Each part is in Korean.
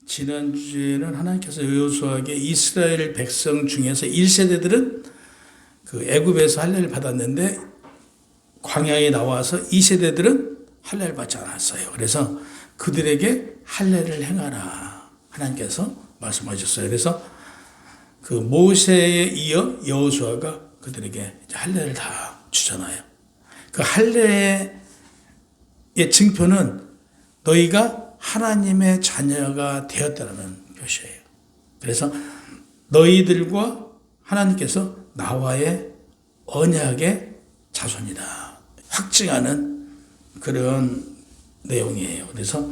지난주에는 하나님께서 여호수아에게 이스라엘 백성 중에서 1세대들은 그 애굽에서 할례를 받았는데 광야에 나와서 2세대들은 할례를 받지 않았어요. 그래서 그들에게 할례를 행하라 하나님께서 말씀하셨어요. 그래서 그 모세에 이어 여호수아가 그들에게 할례를 다 주잖아요. 그 할례의 증표는 너희가 하나님의 자녀가 되었다는 표시예요. 그래서 너희들과 하나님께서 나와의 언약의 자손이다 확증하는 그런 내용이에요. 그래서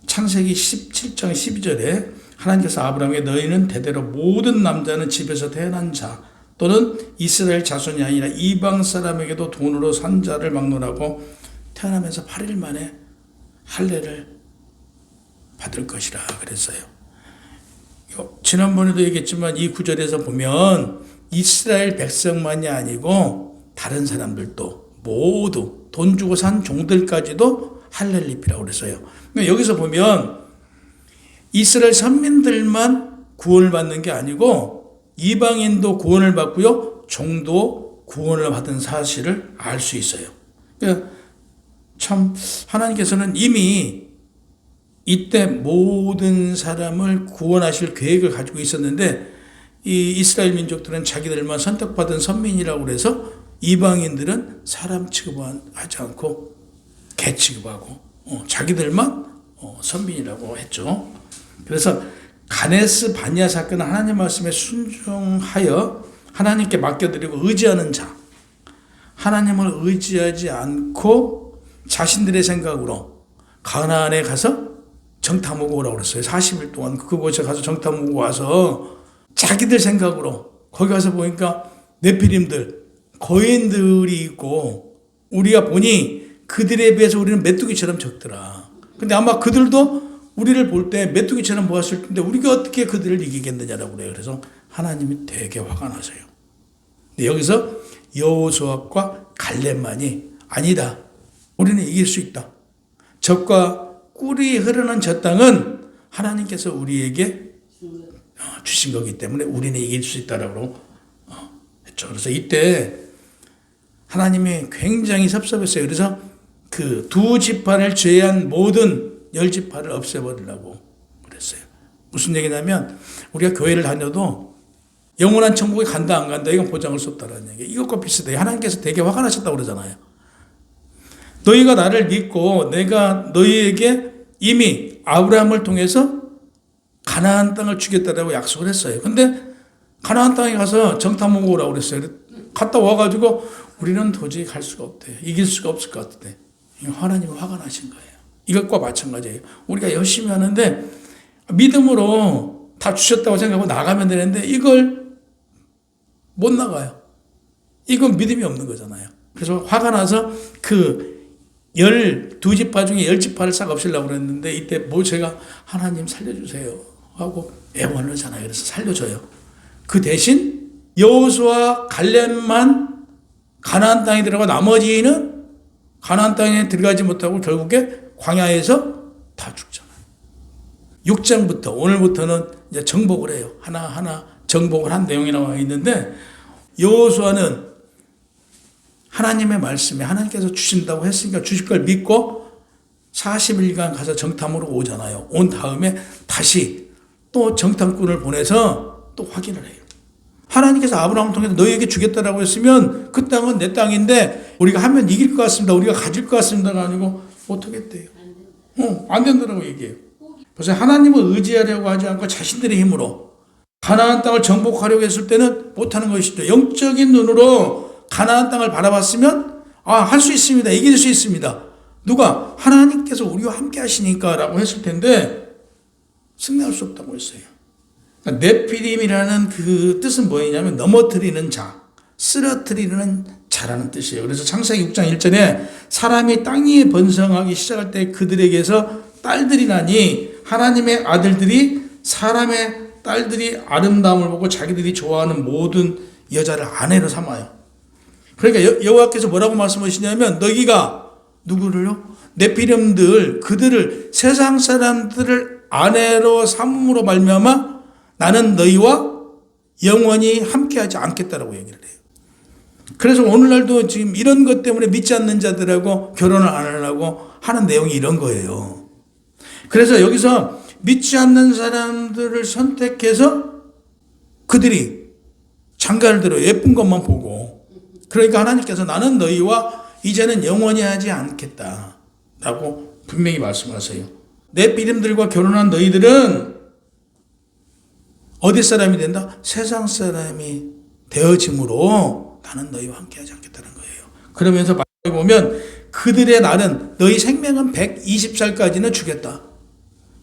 창세기 17장 12절에 하나님께서 아브라함에게 너희는 대대로 모든 남자는 집에서 태어난 자 또는 이스라엘 자손이 아니라 이방 사람에게도 돈으로 산 자를 막론하고 태어나면서 8일 만에 할례를 받을 것이라 그랬어요. 지난번에도 얘기했지만 이 구절에서 보면 이스라엘 백성만이 아니고 다른 사람들도 모두 돈 주고 산 종들까지도 할례를 입히라고 그랬어요. 여기서 보면 이스라엘 선민들만 구원을 받는 게 아니고 이방인도 구원을 받고요, 종도 구원을 받은 사실을 알 수 있어요. 참 하나님께서는 이미 이때 모든 사람을 구원하실 계획을 가지고 있었는데 이 이스라엘 민족들은 자기들만 선택받은 선민이라고 해서 이방인들은 사람 취급하지 않고 개 취급하고 자기들만 선민이라고 했죠. 그래서 가네스 바냐 사건은 하나님 말씀에 순종하여 하나님께 맡겨드리고 의지하는 자, 하나님을 의지하지 않고 자신들의 생각으로 가나안에 가서 정탐하고 오라고 그랬어요. 40일 동안 그곳에 가서 정탐하고 와서 자기들 생각으로 거기 가서 보니까 네피림들, 거인들이 있고 우리가 보니 그들에 비해서 우리는 메뚜기처럼 적더라. 근데 아마 그들도 우리를 볼 때 메뚜기처럼 보았을 텐데 우리가 어떻게 그들을 이기겠느냐라고 그래요. 그래서 하나님이 되게 화가 나서요. 근데 여기서 여호수아과 갈렙만이 아니다. 우리는 이길 수 있다. 적과 꿀이 흐르는 저 땅은 하나님께서 우리에게 주신 거기 때문에 우리는 이길 수 있다라고 했죠. 그래서 이때 하나님이 굉장히 섭섭했어요. 그래서 그 두 지파를 제외한 모든 10지파를 없애버리려고 그랬어요. 무슨 얘기냐면 우리가 교회를 다녀도 영원한 천국에 간다 안 간다 이건 보장할 수 없다는 얘기. 이것과 비슷해요. 하나님께서 되게 화가 나셨다고 그러잖아요. 너희가 나를 믿고 내가 너희에게 이미 아브라함을 통해서 가나안 땅을 주겠다라고 약속을 했어요. 근데 가나안 땅에 가서 정탐하고 오라고 그랬어요. 갔다 와가지고 우리는 도저히 갈 수가 없대. 이길 수가 없을 것 같대. 하나님이 화가 나신 거예요. 이것과 마찬가지예요. 우리가 열심히 하는데 믿음으로 다 주셨다고 생각하고 나가면 되는데 이걸 못 나가요. 이건 믿음이 없는 거잖아요. 그래서 화가 나서 그 12지파 중에 10지파를 싹 없애려고 그랬는데 이때 모세가 하나님 살려주세요 하고 애원을 하잖아요. 그래서 살려줘요. 그 대신 여호수아 갈렙만 가나안 땅에 들어가 나머지는 가나안 땅에 들어가지 못하고 결국에 광야에서 다 죽잖아요. 6장부터 오늘부터는 이제 정복을 해요. 하나하나 정복을 한 내용이 나와 있는데 여호수아는 하나님의 말씀에 하나님께서 주신다고 했으니까 주실 걸 믿고 40일간 가서 정탐으로 오잖아요. 온 다음에 다시 또 정탐꾼을 보내서 또 확인을 해요. 하나님께서 아브라함을 통해서 너희에게 주겠다라고 했으면 그 땅은 내 땅인데 우리가 하면 이길 것 같습니다. 우리가 가질 것 같습니다가 아니고 못하겠대요. 안 된다라고 얘기해요. 그래서 하나님을 의지하려고 하지 않고 자신들의 힘으로 가나안 땅을 정복하려고 했을 때는 못하는 것이죠. 영적인 눈으로 가나안 땅을 바라봤으면 할 수 있습니다. 이길 수 있습니다. 누가? 하나님께서 우리와 함께 하시니까 라고 했을 텐데 승리할 수 없다고 했어요. 그러니까 네피림이라는 그 뜻은 뭐냐면 넘어뜨리는 자, 쓰러뜨리는 자라는 뜻이에요. 그래서 창세기 6장 1절에 사람이 땅 위에 번성하기 시작할 때 그들에게서 딸들이 나니 하나님의 아들들이 사람의 딸들이 아름다움을 보고 자기들이 좋아하는 모든 여자를 아내로 삼아요. 그러니까 여호와께서 뭐라고 말씀하시냐면 너희가 누구를요? 네피림들 그들을 세상 사람들을 아내로 삼음으로 말미암아 나는 너희와 영원히 함께하지 않겠다라고 얘기를 해요. 그래서 오늘날도 지금 이런 것 때문에 믿지 않는 자들하고 결혼을 안 하려고 하는 내용이 이런 거예요. 그래서 여기서 믿지 않는 사람들을 선택해서 그들이 장가를 들어 예쁜 것만 보고, 그러니까 하나님께서 나는 너희와 이제는 영원히 하지 않겠다라고 분명히 말씀하세요. 네피림들과 결혼한 너희들은 어디 사람이 된다? 세상 사람이 되어짐으로 나는 너희와 함께하지 않겠다는 거예요. 그러면서 말씀에 보면 그들의 날은 너희 생명은 120살까지는 주겠다.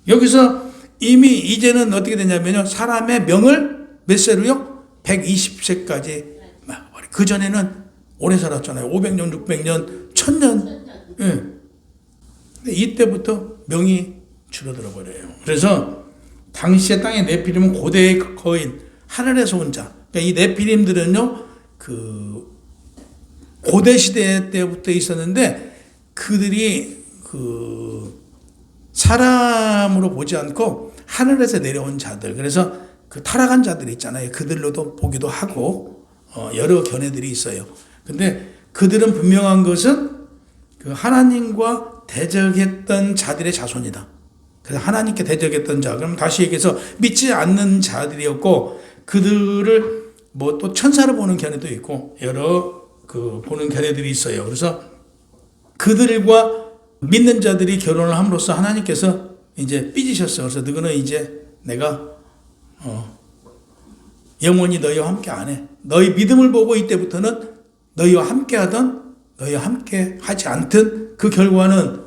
여기서 이미 이제는 어떻게 되냐면요, 사람의 명을 몇 세로요? 120세까지. 그 전에는 오래 살았잖아요. 500년, 600년, 1000년. 예. 근데 이때부터 명이 줄어들어 버려요. 그래서 당시의 땅의 네피림은 고대의 거인, 하늘에서 온 자. 그러니까 이 네피림들은요, 그 고대 시대 때부터 있었는데 그들이 그 사람으로 보지 않고 하늘에서 내려온 자들. 그래서 그 타락한 자들 있잖아요. 그들로도 보기도 하고 여러 견해들이 있어요. 근데 그들은 분명한 것은 그 하나님과 대적했던 자들의 자손이다. 그래서 하나님께 대적했던 자. 그럼 다시 얘기해서 믿지 않는 자들이었고, 그들을 뭐 또 천사를 보는 견해도 있고 여러 그 보는 견해들이 있어요. 그래서 그들과 믿는 자들이 결혼을 함으로써 하나님께서 이제 삐지셨어요. 그래서 너희는 이제 내가 영원히 너희와 함께 안 해. 너희 믿음을 보고 이때부터는 너희와 함께 하던 너희와 함께 하지 않던 그 결과는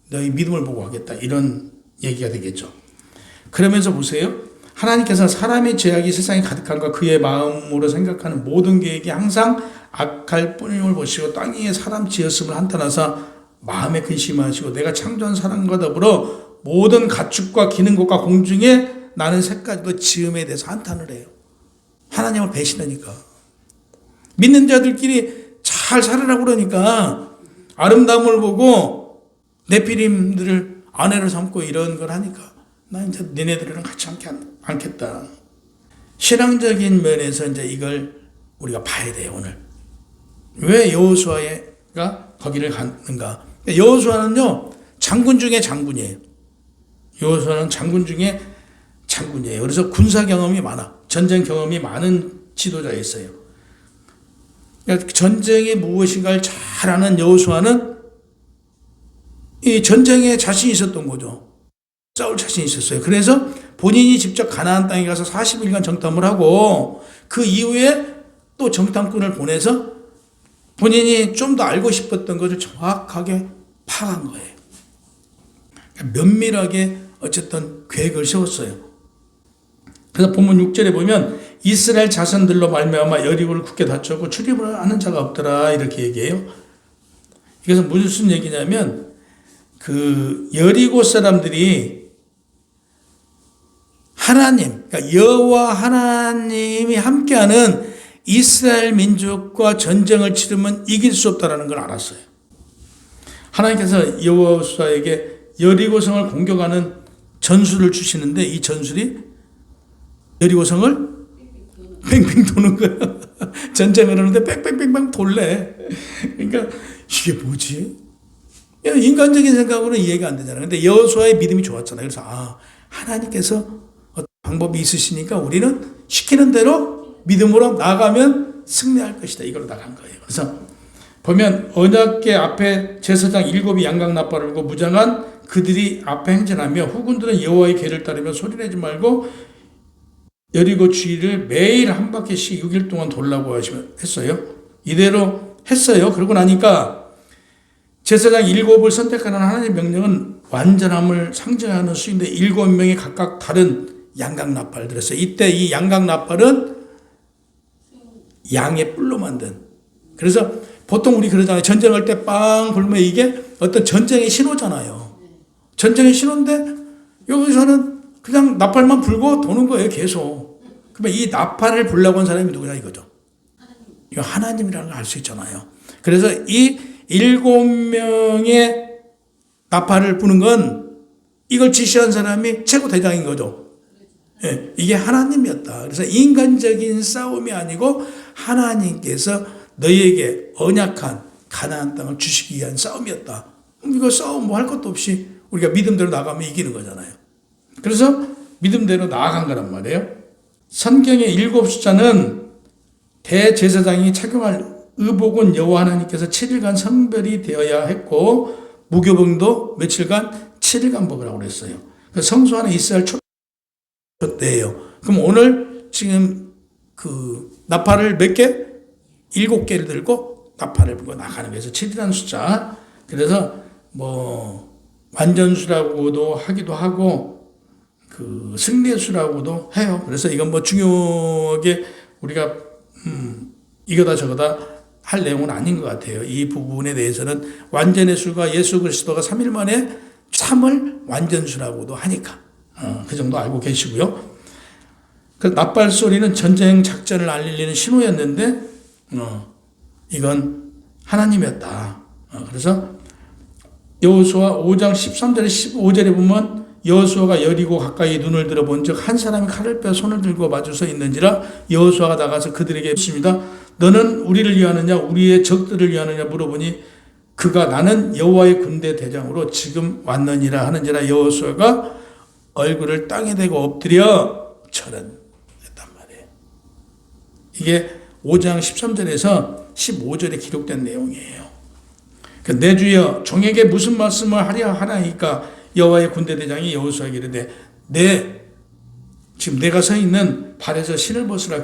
너희 믿음을 보고 하겠다. 이런 얘기가 되겠죠. 그러면서 보세요. 하나님께서 사람의 죄악이 세상에 가득한가 그의 마음으로 생각하는 모든 계획이 항상 악할 뿐임을 보시고 땅 위에 사람 지었음을 한탄하사 마음에 근심하시고 내가 창조한 사람과 더불어 모든 가축과 기는 것과 공중에 나는 새까지도 지음에 대해서 한탄을 해요. 하나님을 배신하니까. 믿는 자들끼리 잘 살으라고 그러니까 아름다움을 보고 네피림들을 아내를 삼고 이런 걸 하니까 나 이제 너네들이랑 같이 않겠다. 신앙적인 면에서 이제 이걸 우리가 봐야 돼요, 오늘. 왜 여호수아가 거기를 갔는가? 여호수아는요, 장군 중에 장군이에요. 여호수아는 장군 중에 장군이에요. 그래서 군사 경험이 많아. 전쟁 경험이 많은 지도자였어요. 그러니까 전쟁이 무엇인가를 잘 아는 여호수아는 이 전쟁에 자신이 있었던 거죠. 싸울 자신이 있었어요. 그래서 본인이 직접 가나안 땅에 가서 40일간 정탐을 하고 그 이후에 또 정탐꾼을 보내서 본인이 좀 더 알고 싶었던 것을 정확하게 파악한 거예요. 그러니까 면밀하게 어쨌든 계획을 세웠어요. 그래서 본문 6절에 보면 이스라엘 자손들로 말미암아 여리고를 굳게 닫혔고 출입을 하는 자가 없더라 이렇게 얘기해요. 이것은 무슨 얘기냐면 그 여리고 사람들이 하나님, 그러니까 여호와 하나님이 함께하는 이스라엘 민족과 전쟁을 치르면 이길 수 없다라는 걸 알았어요. 하나님께서 여호수아에게 여리고성을 공격하는 전술을 주시는데 이 전술이 여리고성을 뺑뺑 도는 거야. 전쟁을 하는데 뺑뺑뺑뺑 돌래. 그러니까 이게 뭐지? 인간적인 생각으로는 이해가 안 되잖아요. 근데 여호수아의 믿음이 좋았잖아요. 그래서 하나님께서 어떤 방법이 있으시니까 우리는 시키는 대로 믿음으로 나가면 승리할 것이다. 이걸로 나간 거예요. 그래서 보면 언약궤 앞에 제사장 7이 양각 나팔을 불고 무장한 그들이 앞에 행진하며 후군들은 여호와의 궤를 따르며 소리내지 말고 여리고 주위를 매일 한 바퀴씩 6일 동안 돌라고 했어요. 이대로 했어요. 그러고 나니까 제사장 7을 선택하는 하나님의 명령은 완전함을 상징하는 수인데 7명이 각각 다른 양각 나팔을 들었어요. 이때 이 양각 나팔은 양의 뿔로 만든. 그래서 보통 우리 그러잖아요. 전쟁할 때 빵 불면 이게 어떤 전쟁의 신호잖아요. 전쟁의 신호인데 여기서는 그냥 나팔만 불고 도는 거예요. 계속. 그러면 이 나팔을 불라고 한 사람이 누구냐 이거죠. 이거 하나님이라는 걸 알 수 있잖아요. 그래서 이 7명의 나팔을 부는 건 이걸 지시한 사람이 최고 대장인 거죠. 예, 이게 하나님이었다. 그래서 인간적인 싸움이 아니고 하나님께서 너희에게 언약한 가나안 땅을 주시기 위한 싸움이었다. 이거 싸움 뭐 할 것도 없이 우리가 믿음대로 나가면 이기는 거잖아요. 그래서 믿음대로 나아간 거란 말이에요. 성경의 7 숫자는 대제사장이 착용할 의복은 여호와 하나님께서 7일간 성별이 되어야 했고 무교병도 며칠간 7일간 먹으라고 그랬어요. 성소 안에 있어야 할 때예요. 그럼 오늘 지금 그 나팔을 몇 개? 7개를 들고 나팔을 불고 나가는 거예요. 7이라는 숫자. 그래서 뭐 완전수라고도 하기도 하고 그 승리의 수라고도 해요. 그래서 이건 뭐 중요하게 우리가 이거다 저거다 할 내용은 아닌 것 같아요. 이 부분에 대해서는 완전의 수가 예수 그리스도가 3일 만에 3을 완전수라고도 하니까 그 정도 알고 계시고요. 그 나팔 소리는 전쟁 작전을 알리는 신호였는데 이건 하나님이었다. 그래서 여호수아 5장 13절에 15절에 보면 여호수아가 여리고 가까이 눈을 들어본즉 한 사람이 칼을 빼어 손을 들고 마주서 있는지라 여호수아가 나가서 그들에게 묻습니다. 너는 우리를 위하느냐 우리의 적들을 위하느냐 물어보니 그가 나는 여호와의 군대 대장으로 지금 왔느니라 하는지라 여호수아가 얼굴을 땅에 대고 엎드려 절했단 말이에요. 이게 5장 13절에서 15절에 기록된 내용이에요. 내 주여 종에게 무슨 말씀을 하려 하나이까 여호와의 군대 대장이 여호수아에게 이르되 지금 내가 서 있는 발에서 신을 벗으라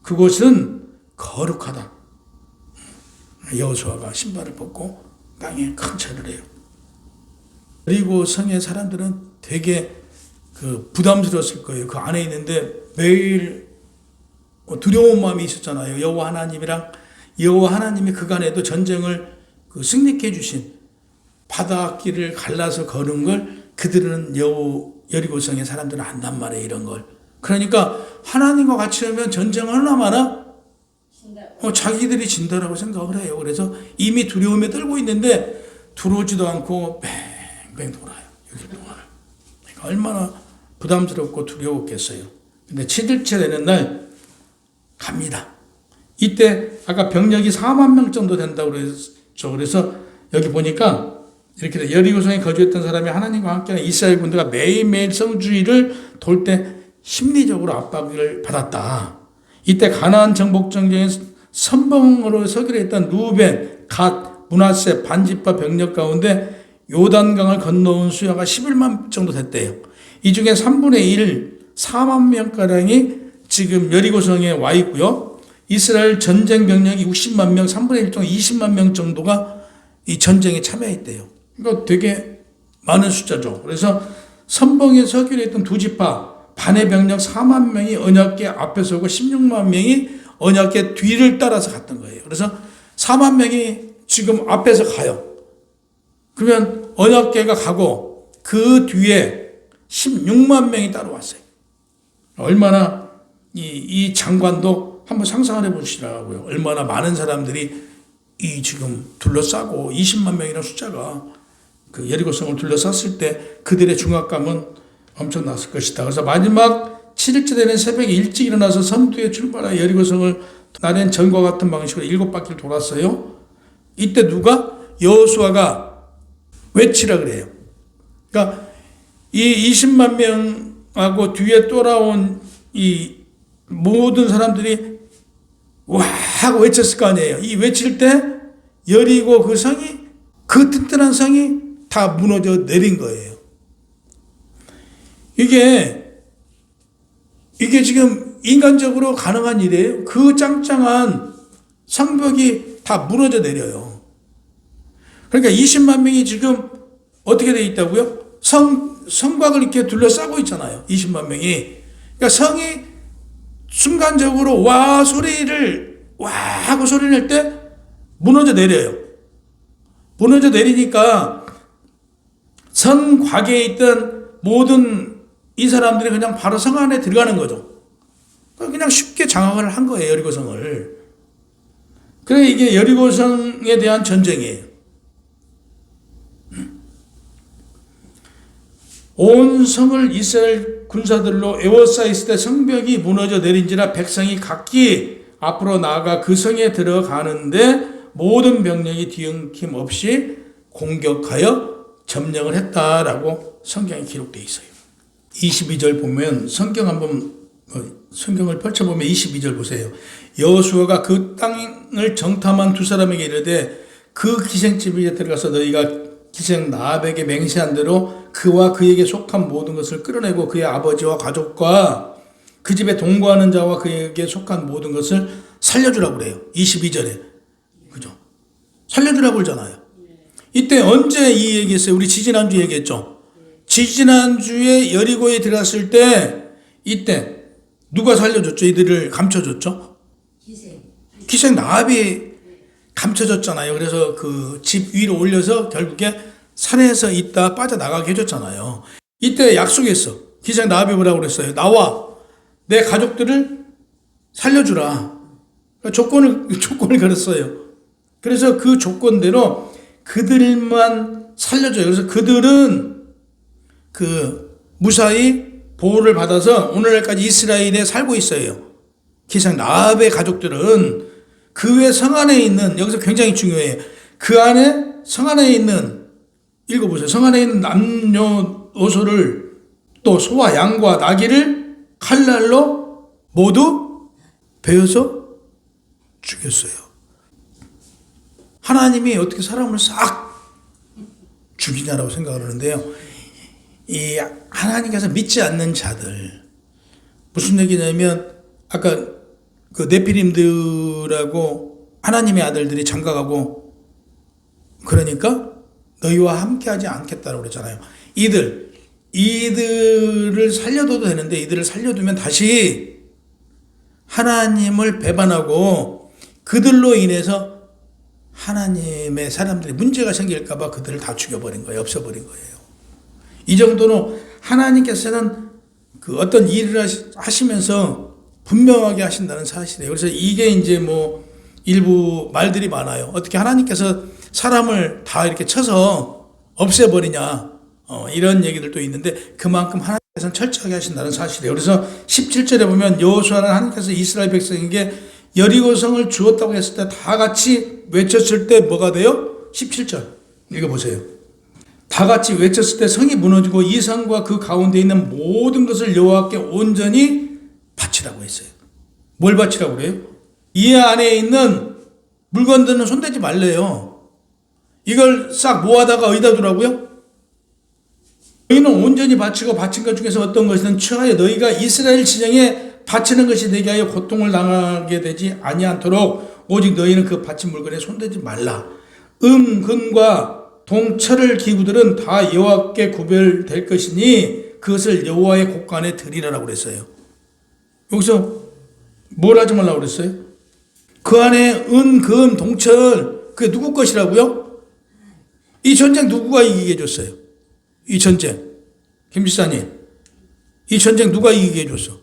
그곳은 거룩하다. 여호수아가 신발을 벗고 땅에 큰 절을 해요. 그리고 성의 사람들은 되게 부담스러웠을 거예요. 그 안에 있는데 매일 두려운 마음이 있었잖아요. 여호와 하나님이 그간에도 전쟁을 승리케 해주신 바닷길을 갈라서 걸은 걸 그들은 여리고성의 사람들은 안단 말이에요. 이런 걸. 그러니까 하나님과 같이 하면 전쟁을 하나마나 자기들이 진다라고 생각을 해요. 그래서 이미 두려움에 떨고 있는데 들어오지도 않고 뱅뱅 돌아요. 6일 동안. 그러니까 얼마나 부담스럽고 두려웠겠어요. 근데 7일째 되는 날 갑니다. 이때 아까 병력이 4만 명 정도 된다고 그랬죠. 그래서 여기 보니까 이렇게 돼. 여리고성에 거주했던 사람이 하나님과 함께하는 이스라엘 군대가 매일매일 성주일을 돌 때 심리적으로 압박을 받았다. 이때 가나안 정복 전쟁에 선봉으로 서기로 했던 루벤, 갓, 므낫세, 반지파 병력 가운데 요단강을 건너온 수야가 11만 정도 됐대요. 이 중에 3분의 1, 4만 명가량이 지금 여리고성에 와 있고요. 이스라엘 전쟁 병력이 60만 명, 3분의 1 정도 20만 명 정도가 이 전쟁에 참여했대요. 그러니까 되게 많은 숫자죠. 그래서 선봉에 서기로 했던 두 지파, 반의 병력 4만 명이 언약궤 앞에 서고 16만 명이 언약궤 뒤를 따라서 갔던 거예요. 그래서 4만 명이 지금 앞에서 가요. 그러면 언약궤가 가고 그 뒤에 16만 명이 따라왔어요. 얼마나 이 장관도 한번 상상을 해보시라고요. 얼마나 많은 사람들이 지금 둘러싸고 20만 명이라는 숫자가 그 여리고성을 둘러쌌을 때 그들의 중압감은 엄청났을 것이다. 그래서 마지막 7일째 되는 새벽에 일찍 일어나서 선두에 출발하여 여리고성을 날엔 전과 같은 방식으로 7바퀴를 돌았어요. 이때 누가? 여호수아가 외치라 그래요. 그러니까 이 20만 명하고 뒤에 돌아온 이 모든 사람들이 와 하고 외쳤을 거 아니에요. 이 외칠 때 여리고 그 성이 그 튼튼한 성이 다 무너져 내린 거예요. 이게 지금 인간적으로 가능한 일이에요. 그 짱짱한 성벽이 다 무너져 내려요. 그러니까 20만 명이 지금 어떻게 되어 있다고요? 성곽을 이렇게 둘러싸고 있잖아요. 20만 명이. 그러니까 성이 순간적으로 와 하고 소리를 낼 때 무너져 내려요. 무너져 내리니까 성곽에 있던 모든 이 사람들이 그냥 바로 성 안에 들어가는 거죠. 그냥 쉽게 장악을 한 거예요. 여리고성을. 그래 이게 여리고성에 대한 전쟁이에요. 온 성을 이스라엘 군사들로 에워싸였을 때 성벽이 무너져 내린지라 백성이 각기 앞으로 나아가 그 성에 들어가는데 모든 병력이 뒤엉킴 없이 공격하여 점령을 했다라고 성경에 기록되어 있어요. 22절 보면 성경을 펼쳐보면 22절 보세요. 여호수아가 그 땅을 정탐한 두 사람에게 이르되 그 기생집에 들어가서 너희가 기생 라합에게 맹세한 대로 그와 그에게 속한 모든 것을 끌어내고 그의 아버지와 가족과 그 집에 동거하는 자와 그에게 속한 모든 것을 살려주라고 그래요. 22절에. 그죠? 살려주라고 그러잖아요. 이때 언제 이 얘기했어요? 우리 지지난주 얘기했죠? 지지난주에 여리고에 들어갔을 때 이때 누가 살려줬죠? 이들을 감춰줬죠? 기생 라합이 감춰줬잖아요. 그래서 그 집 위로 올려서 결국에 산에서 있다 빠져나가게 해줬잖아요. 이때 약속했어. 기생 라합이 뭐라고 그랬어요? 나와 내 가족들을 살려주라. 조건을 걸었어요. 그래서 그 조건대로 그들만 살려줘요. 그래서 그들은 그 무사히 보호를 받아서 오늘날까지 이스라엘에 살고 있어요. 기생 라합의 가족들은 그 외 성 안에 있는, 여기서 굉장히 중요해요. 그 안에 성 안에 있는, 읽어보세요. 성 안에 있는 남녀노소를 또 소와 양과 나귀를 칼날로 모두 베어서 죽였어요. 하나님이 어떻게 사람을 싹 죽이냐라고 생각을 하는데요. 이 하나님께서 믿지 않는 자들, 무슨 얘기냐면 아까 그 네피림들하고 하나님의 아들들이 장가가고 그러니까 너희와 함께하지 않겠다고 그랬잖아요. 이들을 살려둬도 되는데 이들을 살려두면 다시 하나님을 배반하고 그들로 인해서 하나님의 사람들이 문제가 생길까봐 그들을 다 죽여버린 거예요. 없애버린 거예요. 이 정도로 하나님께서는 그 어떤 일을 하시면서 분명하게 하신다는 사실이에요. 그래서 이게 이제 뭐 일부 말들이 많아요. 어떻게 하나님께서 사람을 다 이렇게 쳐서 없애버리냐. 이런 얘기들도 있는데 그만큼 하나님께서는 철저하게 하신다는 사실이에요. 그래서 17절에 보면 여호수아는 하나님께서 이스라엘 백성에게 여리고성을 주었다고 했을 때 다 같이 외쳤을 때 뭐가 돼요? 17절 읽어보세요. 다 같이 외쳤을 때 성이 무너지고 이 성과 그 가운데 있는 모든 것을 여호와께 온전히 바치라고 했어요. 뭘 바치라고 그래요? 이 안에 있는 물건들은 손대지 말래요. 이걸 싹 모아다가 어디다 두라고요? 너희는 온전히 바치고 바친 것 중에서 어떤 것이든 취하여 너희가 이스라엘 진영에 바치는 것이 되게 하여 고통을 당하게 되지 아니하도록 오직 너희는 그 바친 물건에 손대지 말라. 금과 동철을 기구들은 다 여호와께 구별될 것이니 그것을 여호와의 곳간에 드리라라고 그랬어요. 여기서 뭘 하지 말라고 그랬어요? 그 안에 금, 동철 그게 누구 것이라고요? 이 전쟁 누구가 이기게 해줬어요? 이 전쟁 김지사님 이 전쟁 누가 이기게 해줬어?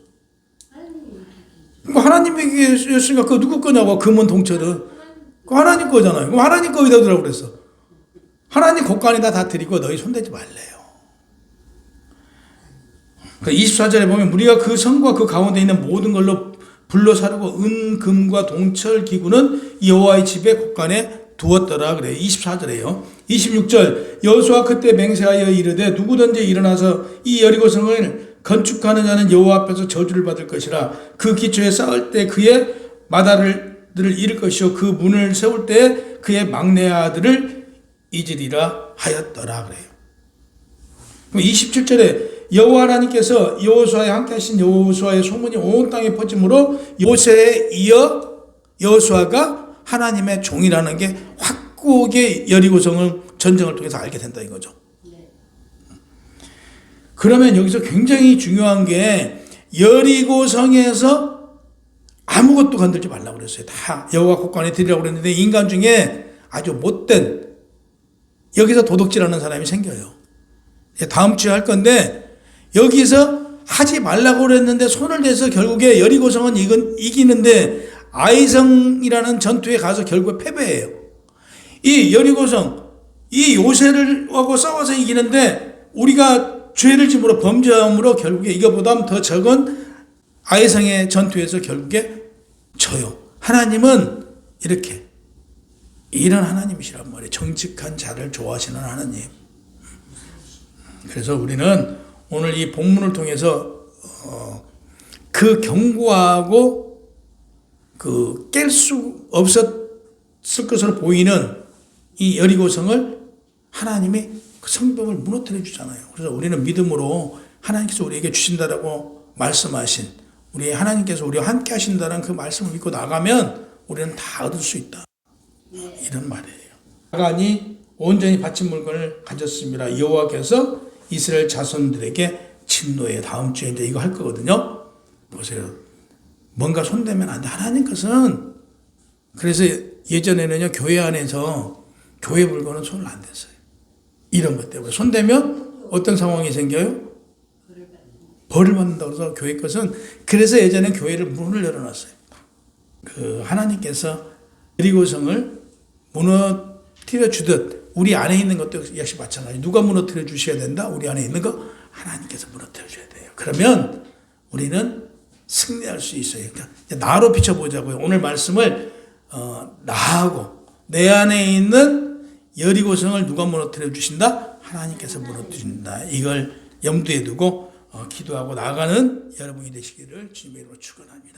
하나님이 이기게 해줬으니까 그거 누구 거냐고. 금은 동철은 그거 하나님 거잖아요. 그럼 하나님 거 어디다 두라고 그랬어? 하나님 곳간에다 다 드리고 너희 손대지 말래요. 24절에 보면 우리가 그 성과 그 가운데 있는 모든 걸로 불로 사르고 금과 동철 기구는 여호와의 집에 곳간에 두었더라 그래요. 24절에요. 26절 여호수아 그때 맹세하여 이르되 누구든지 일어나서 이 여리고성을 건축하는 자는 여호와 앞에서 저주를 받을 것이라. 그 기초에 쌓을 때 그의 마다들을 잃을 것이요 그 문을 세울 때 그의 막내 아들을 잊으리라 하였더라 그래요. 27절에 여호와 하나님께서 여호수아에 함께 하신 여호수아의 소문이 온 땅에 퍼짐으로 모세에 이어 여호수아가 하나님의 종이라는 게 확고하게 여리고성을 전쟁을 통해서 알게 된다 이거죠. 그러면 여기서 굉장히 중요한 게 여리고성에서 아무것도 건들지 말라고 그랬어요. 다 여호와 곳간에 드리라고 그랬는데 인간 중에 아주 못된 여기서 도둑질하는 사람이 생겨요. 다음 주에 할 건데 여기서 하지 말라고 그랬는데 손을 대서 결국에 여리고성은 이기는데 아이성이라는 전투에 가서 결국에 패배해요. 이 여리고성 이 요새를 하고 싸워서 이기는데 우리가 죄를 짐으로 범죄함으로 결국에 이거보다 더 적은 아이성의 전투에서 결국에 져요. 하나님은 이렇게 이런 하나님이시란 말이에요. 정직한 자를 좋아하시는 하나님. 그래서 우리는 오늘 이 본문을 통해서 그 견고하고 그 깰 수 없었을 것으로 보이는 이 여리고성을 하나님이 그 성벽을 무너뜨려 주잖아요. 그래서 우리는 믿음으로 하나님께서 우리에게 주신다라고 말씀하신 우리 하나님께서 우리와 함께 하신다는 그 말씀을 믿고 나가면 우리는 다 얻을 수 있다. 이런 말이에요. 하간이 온전히 바친 물건을 가졌습니다. 여호와께서 이스라엘 자손들에게 진노해. 다음 주에 이제 이거 할 거거든요. 보세요. 뭔가 손대면 안 돼. 하나님 것은 그래서 예전에는요 교회 안에서 교회 물건은 손을 안 댔어요. 이런 것 때문에 손대면 어떤 상황이 생겨요? 벌을 받는다고 해서 교회 것은 그래서 예전에 교회를 문을 열어놨어요. 그 하나님께서 여리고성을 무너뜨려 주듯 우리 안에 있는 것도 역시 마찬가지. 누가 무너뜨려 주셔야 된다? 우리 안에 있는 거 하나님께서 무너뜨려 줘야 돼요. 그러면 우리는 승리할 수 있어요. 그러니까 나로 비춰보자고요. 오늘 말씀을 나하고 내 안에 있는 여리고성을 누가 무너뜨려 주신다? 하나님께서 무너뜨려 주신다. 이걸 염두에 두고 기도하고 나가는 여러분이 되시기를 주님의 이름으로 축원합니다.